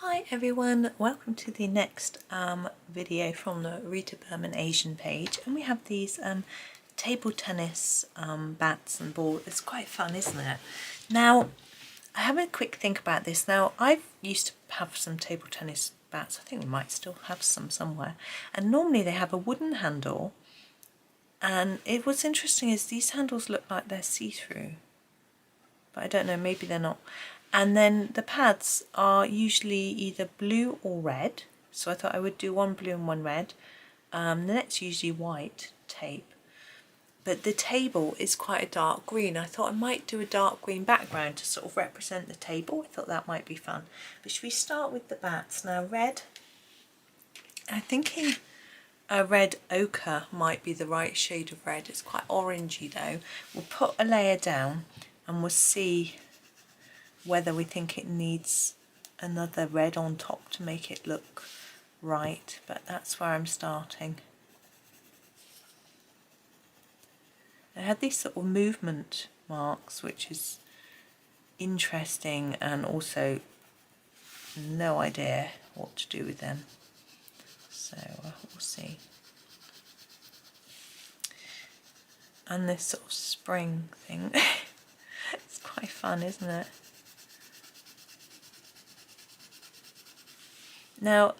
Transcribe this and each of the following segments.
Hi everyone, welcome to the next video from the Rita Berman Asian page, and we have these table tennis bats and balls. It's quite fun, isn't it? Now I have a quick think about this. Now I used to have some table tennis bats. I think we might still have some somewhere, and normally they have a wooden handle, and what's interesting is these handles look like they're see-through, but I don't know, maybe they're not. And then the pads are usually either blue or red, so I thought I would do one blue and one red. The net's usually white tape, but the table is quite a dark green. I thought I might do a dark green background to sort of represent the table. I thought that might be fun. But should we start with the bats? Now red, I'm thinking a red ochre might be the right shade of red. It's quite orangey though. We'll put a layer down and we'll see whether we think it needs another red on top to make it look right, but that's where I'm starting. I had these sort of movement marks, which is interesting, and also no idea what to do with them, so we'll see. And this sort of spring thing, it's quite fun, isn't it? Now,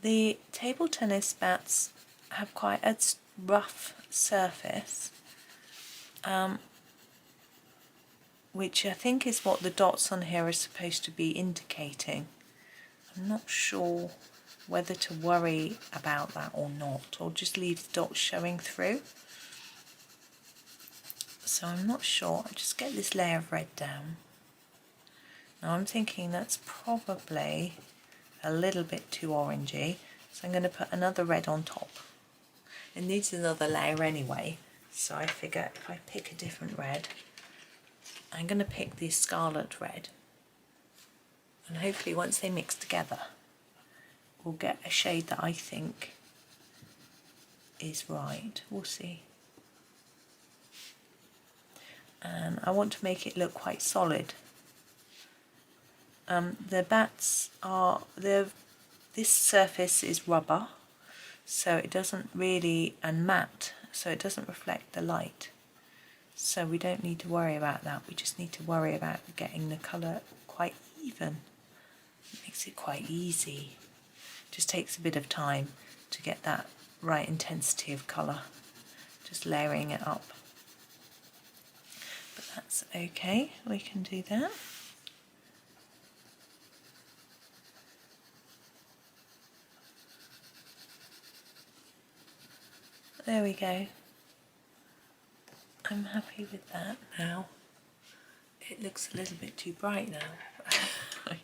the table tennis bats have quite a rough surface, which I think is what the dots on here are supposed to be indicating. I'm not sure whether to worry about that or not, or just leave the dots showing through. So I'm not sure. I'll just get this layer of red down. Now I'm thinking that's probably a little bit too orangey, so I'm going to put another red on top. It needs another layer anyway, so I figure if I pick a different red, I'm going to pick the scarlet red, and hopefully once they mix together we'll get a shade that I think is right. We'll see. And I want to make it look quite solid. The bats are, this surface is rubber, so it doesn't really, and matte, so it doesn't reflect the light. So we don't need to worry about that, we just need to worry about getting the colour quite even. It makes it quite easy. It just takes a bit of time to get that right intensity of colour, just layering it up. But that's okay, we can do that. There we go. I'm happy with that now. It looks a little bit too bright now.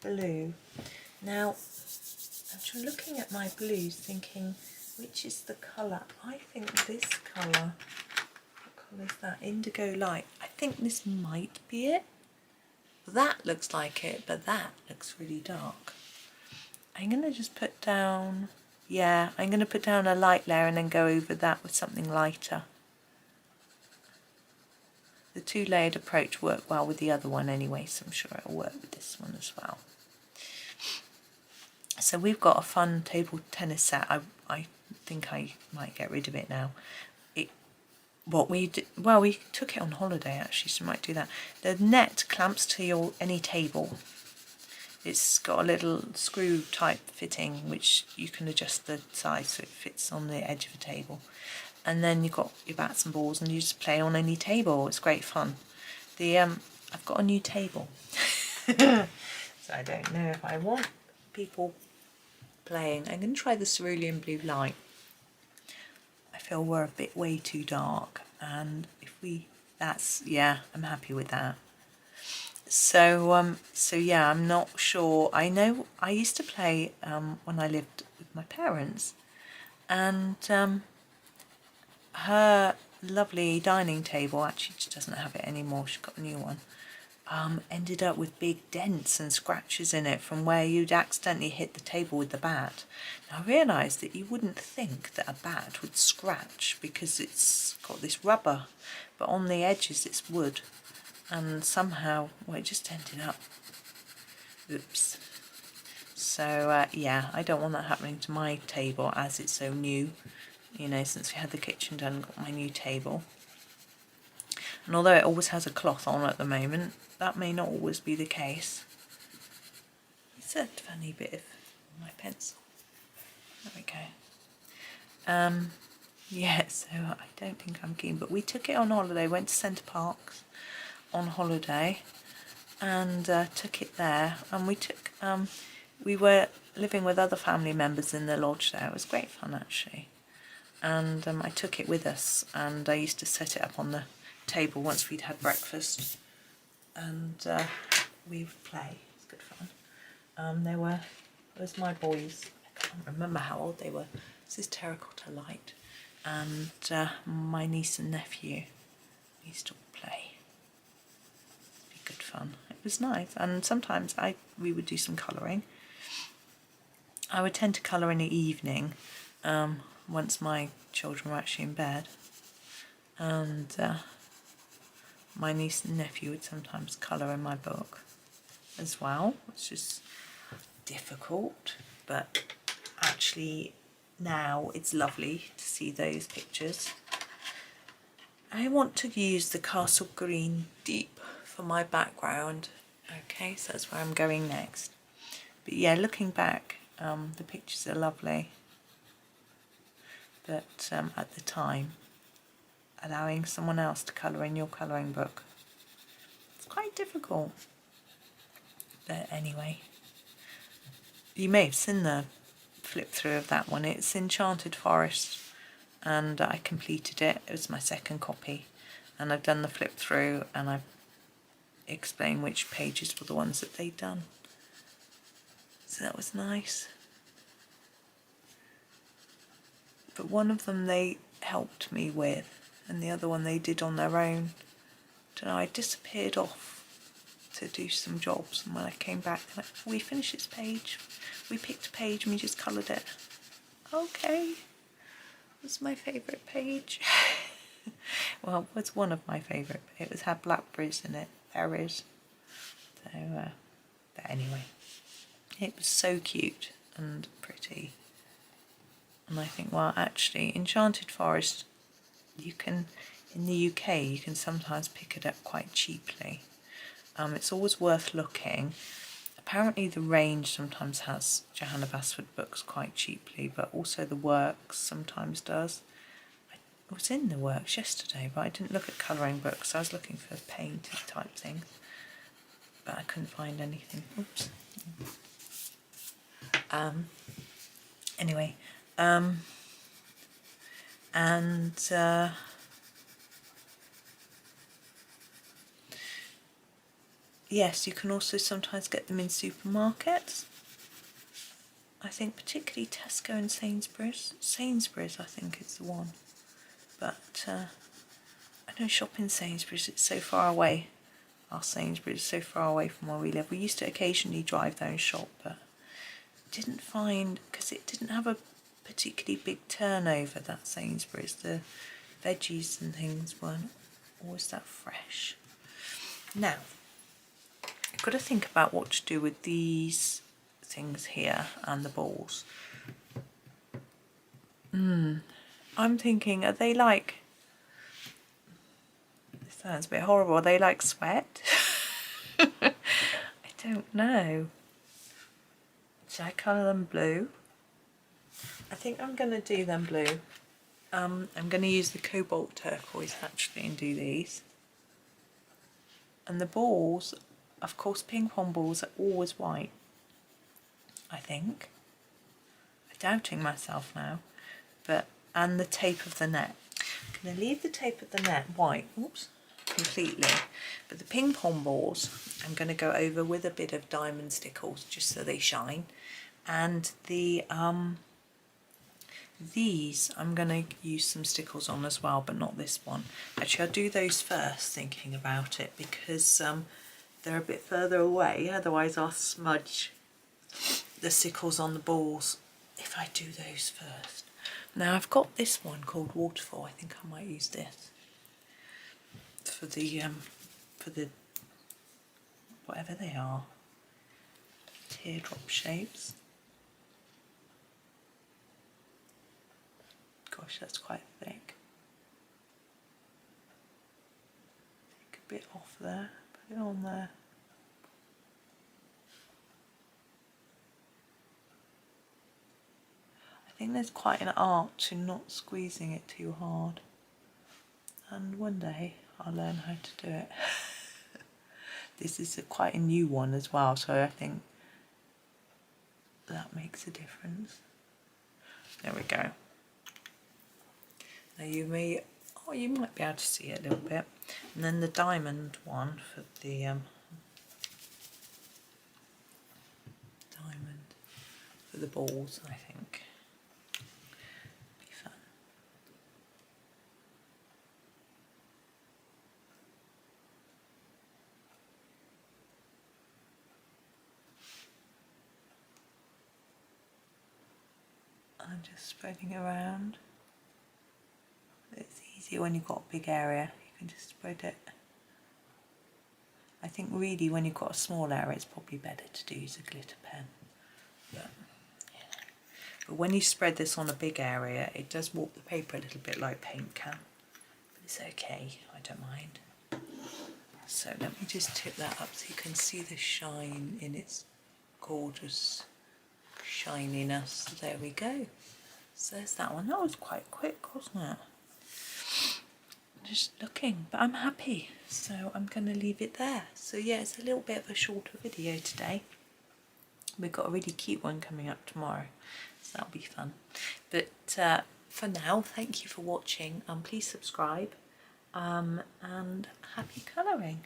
Blue. Now, I'm looking at my blues thinking, which is the colour? I think this colour, what colour is that? Indigo light. I think this might be it. That looks like it, but that looks really dark. I'm going to just put down, yeah, I'm going to put down a light layer and then go over that with something lighter. The two-layered approach worked well with the other one anyway, so I'm sure it'll work with this one as well. So we've got a fun table tennis set. I think I might get rid of it now. We took it on holiday actually, so we might do that. The net clamps to any table. It's got a little screw type fitting which you can adjust the size so it fits on the edge of a table. And then you've got your bats and balls and you just play on any table. It's great fun. I've got a new table. So I don't know if I want people playing. I'm going to try the cerulean blue light. I feel we're a bit way too dark, and yeah, I'm happy with that. So yeah, I'm not sure. I know I used to play when I lived with my parents, and her lovely dining table, actually she doesn't have it anymore, she's got a new one, ended up with big dents and scratches in it from where you'd accidentally hit the table with the bat. Now I realised that you wouldn't think that a bat would scratch because it's got this rubber, but on the edges it's wood, and somehow, well, it just ended up, oops, So yeah, I don't want that happening to my table as it's so new, you know, since we had the kitchen done, got my new table. And although it always has a cloth on at the moment, that may not always be the case. It's a funny bit of my pencil. There we go. Yeah, so I don't think I'm keen, but we took it on holiday, went to Centre Parks on holiday and took it there, and we were living with other family members in the lodge there. It was great fun actually, and I took it with us, and I used to set it up on the table once we'd had breakfast, and we would play. It's good fun. It was my boys, I can't remember how old they were. This is terracotta light, and my niece and nephew used to play. It'd be good fun. It was nice, and sometimes we would do some colouring. I would tend to colour in the evening, once my children were actually in bed, and my niece and nephew would sometimes colour in my book as well, which is difficult, but actually now it's lovely to see those pictures. I want to use the Castle Green Deep for my background. Okay, so that's where I'm going next. But yeah, looking back, the pictures are lovely, but at the time, allowing someone else to colour in your colouring book, it's quite difficult. But anyway, you may have seen the flip through of that one. It's Enchanted Forest, and I completed it. It was my second copy, and I've done the flip through, and I've explained which pages were the ones that they'd done. So that was nice. But one of them they helped me with, and the other one they did on their own. Don't know, I disappeared off to do some jobs, and when I came back, like, we finished this page. We picked a page and we just coloured it. Okay, it was my favourite page. Well, it was one of my favourite. It had blackberries in it, berries. So, but anyway, it was so cute and pretty. And I think, well, actually, Enchanted Forest, you can, in the UK, you can sometimes pick it up quite cheaply. It's always worth looking. Apparently the range sometimes has Johanna Basford books quite cheaply, but also the Works sometimes does. I was in the Works yesterday, but I didn't look at colouring books. I was looking for painted type things, but I couldn't find anything. Oops. Anyway, yes, you can also sometimes get them in supermarkets. I think particularly Tesco and Sainsbury's. Sainsbury's, I think, is the one. But I don't shop in Sainsbury's, it's so far away. Our Sainsbury's is so far away from where we live. We used to occasionally drive there and shop, but didn't find, because it didn't have a particularly big turnover, that Sainsbury's. The veggies and things weren't always that fresh. Now, I've got to think about what to do with these things here and the balls. I'm thinking, are they like, this sounds a bit horrible, are they like sweat? I don't know. Should I colour them blue? I think I'm going to do them blue. I'm going to use the cobalt turquoise actually and do these. And the balls, of course, ping pong balls are always white, I think. I'm doubting myself now. But, and the tape of the net. I'm going to leave the tape of the net white, oops, completely. But the ping pong balls, I'm going to go over with a bit of diamond stickles just so they shine. And the these I'm going to use some stickles on as well, but not this one. Actually, I'll do those first, thinking about it, because they're a bit further away, otherwise I'll smudge the stickles on the balls if I do those first. Now I've got this one called Waterfall. I think I might use this for the whatever they are, teardrop shapes. gosh, that's quite thick. Take a bit off there, put it on there. I think there's quite an art to not squeezing it too hard, and one day I'll learn how to do it. This is quite a new one as well, so I think that makes a difference. There we go. Now you may, oh, you might be able to see it a little bit. And then the diamond one for the diamond for the balls, I think. Be fun. I'm just spreading around. It's easier when you've got a big area, you can just spread it. I think really when you've got a small area it's probably better to use a glitter pen. But, yeah. But when you spread this on a big area it does warp the paper a little bit like paint can. But it's okay, I don't mind. So let me just tip that up so you can see the shine in its gorgeous shininess. There we go. So there's that one. That was quite quick, wasn't it? Just looking, but I'm happy, so I'm going to leave it there. So yeah, it's a little bit of a shorter video today. We've got a really cute one coming up tomorrow, so that'll be fun. But for now, thank you for watching, and please subscribe, and happy colouring.